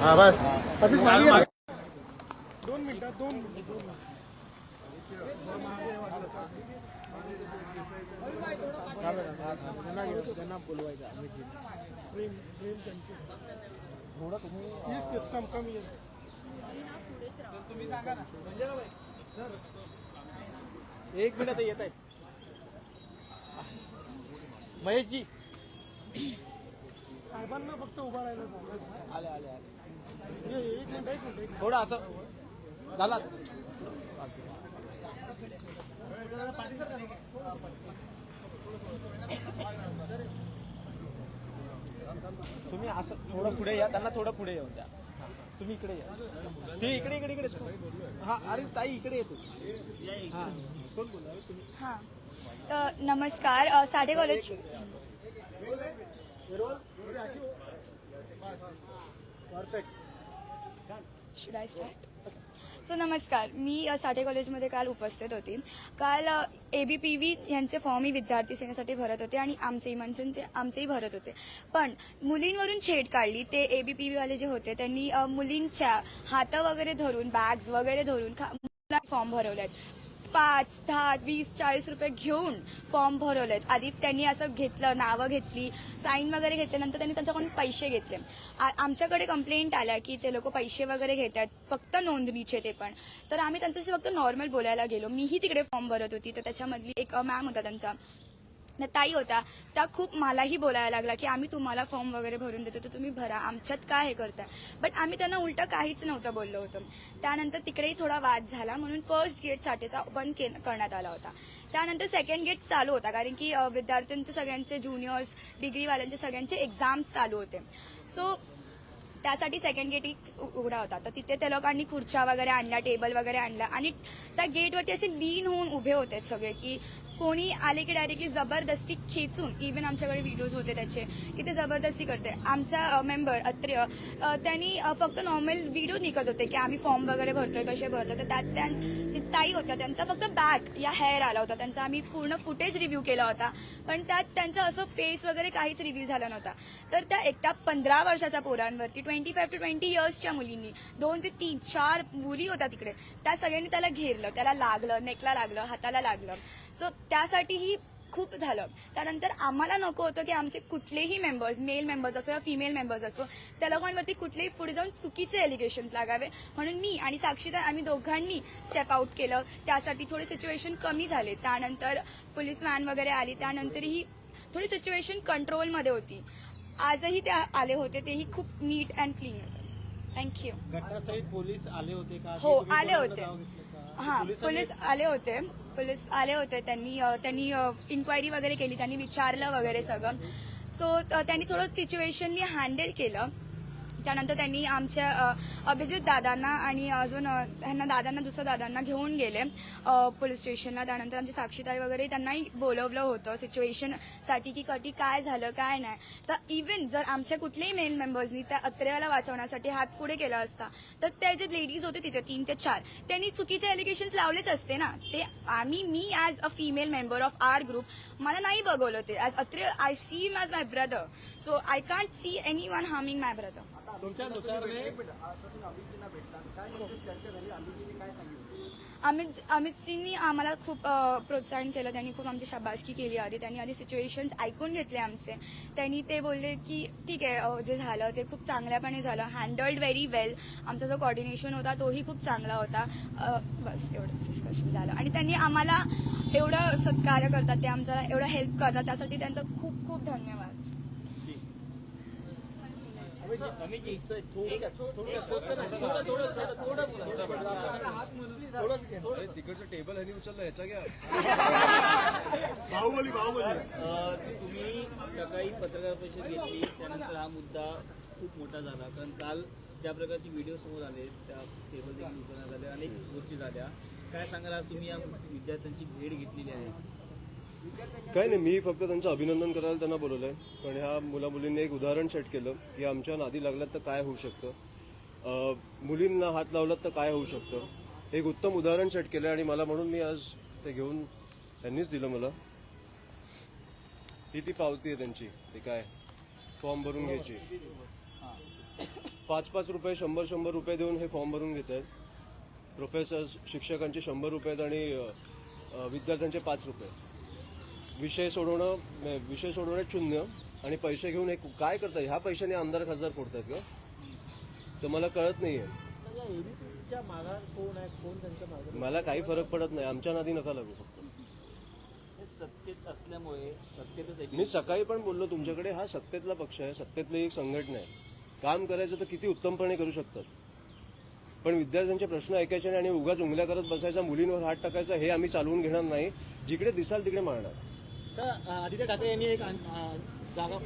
हाँ बस सिस्टम कमी तुम्ही सांगा ना सर 1 मिनिट येत आहे महेशजी साहेबांना फक्त उभा राहायला सांगा. आले आले आले एक मिनिट थोडं असं झाला तुम्ही असं थोडं पुढे या त्यांना थोडं पुढे येऊन द्या तुम्ही इकडे या ते इकडे इकडे इकडे हा अरे ताई इकडे येतो हा कोण बोलला तुम्ही हां तर नमस्कार Sathe college should I start so नमस्कार मी साठे कॉलेजमध्ये काल उपस्थित होती. काल ABPV यांचे फॉर्म मी विद्यार्थी सेनेसाठी भरत होते आणि आमचेही भरत होते. पण मुलींवरून छेड काढली. ते ABPV वाले जे होते त्यांनी मुलींच्या हात वगैरे धरून बॅग्स वगैरे धरून फॉर्म भरवलेत. 5, 10, 20, 40 रुपये घेऊन फॉर्म भरवलेत. आधी त्यांनी असं घेतलं, नावं घेतली, साईन वगैरे घेतल्यानंतर त्यांनी त्यांच्याकडून पैसे घेतले. आमच्याकडे कंप्लेंट आल्या की ते लोक पैसे वगैरे घेतात, फक्त नोंदणीचे ते पण. तर आम्ही त्यांच्याशी फक्त नॉर्मल बोलायला गेलो. मीही तिकडे फॉर्म भरत होती. तर त्याच्यामधली एक मॅम होता त्यांचा ताई होता, त्या खूप मलाही बोलायला लागला की आम्ही तुम्हाला फॉर्म वगैरे भरून देतो तर तुम्ही भरा, आमच्यात काय हे करताय. बट आम्ही त्यांना उलटं काहीच नव्हतं बोललो होतो. त्यानंतर तिकडेही थोडा वाद झाला म्हणून फर्स्ट गेट साठेचा बंद करण्यात आला होता. त्यानंतर सेकंड गेट चालू होता कारण की विद्यार्थ्यांचे सगळ्यांचे ज्युनियर्स डिग्रीवाल्यांचे सगळ्यांचे एक्झाम्स चालू होते. सो त्यासाठी सेकंड गेटही उघडा होता. तर तिथे त्या लोकांनी खुर्च्या वगैरे आणल्या, टेबल वगैरे आणला आणि त्या गेटवरती असे लीन होऊन उभे होते सगळे की कोणी आले की डायरेक्टली जबरदस्ती खेचून, इव्हन आमच्याकडे व्हिडिओज होते त्याचे की ते जबरदस्ती करते. आमचा मेंबर अत्रेय त्यांनी फक्त नॉर्मल व्हिडिओ निघत होते की आम्ही फॉर्म वगैरे भरतोय, कसे भरतोय. तर त्यात ताई होत्या, त्यांचा फक्त बॅक या हेअर आला होता. त्यांचा आम्ही पूर्ण फुटेज रिव्ह्यू केला होता पण त्यात त्यांचं असं फेस वगैरे काहीच रिव्ह्यू झाला नव्हता. तर त्या एकट्या 15 वर्षाच्या पोरांवरती 25 to 20 इयर्सच्या मुलींनी 2 ते 3, 4 मुली होत्या तिकडे, त्या सगळ्यांनी त्याला घेरलं, त्याला लागलं, नेकला लागलं, हाताला लागलं. सो त्यासाठीही खूप झालं. त्यानंतर आम्हाला नको होतं की आमचे कुठलेही मेंबर्स, मेल मेंबर्स असो या फिमेल मेंबर्स असो, त्या लोकांवरती कुठलेही पुढे जाऊन चुकीचे एलिगेशन्स लागावे. म्हणून मी आणि साक्षीदा आम्ही दोघांनी स्टेप आउट केलं. त्यासाठी थोडे सिच्युएशन कमी झाले. त्यानंतर पोलीस व्हॅन वगैरे आली. त्यानंतरही थोडी सिच्युएशन कंट्रोलमध्ये होती. आजही ते आले होते, तेही खूप नीट अँड क्लीन होतं. थँक्यू. घटनास्थळी पोलीस आले होते का? हो आले होते. हां पोलीस आले होते. त्यांनी इन्क्वायरी वगैरे केली, त्यांनी विचारलं वगैरे सगळं. सो त्यांनी थोडं सिच्युएशननी हँडल केलं. त्यानंतर त्यांनी आमच्या अभिजित दादांना आणि अजून ह्यांना दुसऱ्या दादांना घेऊन गेले पोलीस स्टेशनला. त्यानंतर आमची साक्षीताई वगैरे त्यांनाही बोलवलं होतं सिच्युएशनसाठी की कधी काय झालं काय नाही. तर इव्हन जर आमच्या कुठल्याही मेल मेंबर्सनी त्या अत्रेयाला वाचवण्यासाठी हात पुढे केला असता तर त्या जे लेडीज होते तिथे 3 ते 4 त्यांनी चुकीचे एलिगेशन्स लावलेच असते ना. ते मी as a female member of our group मला नाही बघवलं ते. As Atreya I see him as my brother. So I can't see anyone harming my brother. अमितजींनी आम्हाला खूप प्रोत्साहन केलं. त्यांनी खूप आमची शाबासकी केली. त्यांनी आधी सिच्युएशन्स ऐकून घेतले आमचे. त्यांनी ते बोलले की ठीक आहे, जे झालं ते खूप चांगल्यापणे झालं, हँडल्ड व्हेरी वेल. आमचा जो कॉर्डिनेशन होता तोही खूप चांगला होता. बस एवढंच डिस्कशन झालं. आणि त्यांनी आम्हाला एवढं सत्कार्य करतात, ते आमच्याला एवढं हेल्प करतात, त्यासाठी त्यांचं खूप खूप धन्यवाद. तिकडचं टेबल ह्यानी उचललं, ह्याचा घ्या. बाहुबली तुम्ही सकाळी पत्रकार परिषद घेतली, त्यानंतर हा मुद्दा खूप मोठा झाला. कारण काल ज्या प्रकारचे व्हिडिओ समोर आले, त्या टेबल देखील उचलण्यात आले, अनेक गोष्टी झाल्या. काय सांगाल, तुम्ही या विद्यार्थ्यांची भेट घेतलेली आहे? काय नाही, मी फक्त त्यांचं अभिनंदन करायला त्यांना बोलवलंय. पण ह्या मुला मुलींनी एक उदाहरण सेट केलं की आमच्या नादी लागलात तर काय होऊ शकतं, मुलींना हात लावलात तर काय होऊ शकतं. एक उत्तम उदाहरण सेट केलं आणि मला म्हणून मी आज ते घेऊन त्यांनीच दिलं मला. ही ती पावती आहे त्यांची, ते काय फॉर्म भरून घ्यायची. 5-5 रुपये 100 रुपये देऊन हे फॉर्म भरून घेत आहेत. प्रोफेसर्स शिक्षकांचे 100 रुपये आणि विद्यार्थ्यांचे 5 रुपये. विषय सोडवण्यात शून्य आणि पैसे घेऊन एक काय करतात? ह्या पैशाने आमदार खासदार फोडतात का? तर मला कळत नाहीये. एबीपीच्या मागा कोण आहे, कोण त्यांच्या मागे? मला काही फरक पडत नाही. आमच्या नादी नका लागू फक्त. हे सत्तेत असल्यामुळे सत्तेतच मी सकाळी पण बोललो तुमच्याकडे, हा सत्तेतला पक्ष आहे, सत्तेतली एक संघटना आहे. काम करायचं तर किती उत्तमपणे करू शकतात, पण विद्यार्थ्यांचे प्रश्न ऐकायचे नाही आणि उगाच उंगल्या करत बसायचा, मुलींवर हात टाकायचा, हे आम्ही चालवून घेणार नाही. जिकडे दिसाल तिकडे मारणार. सर, आदित्य ठाकरे यांनी एक जागा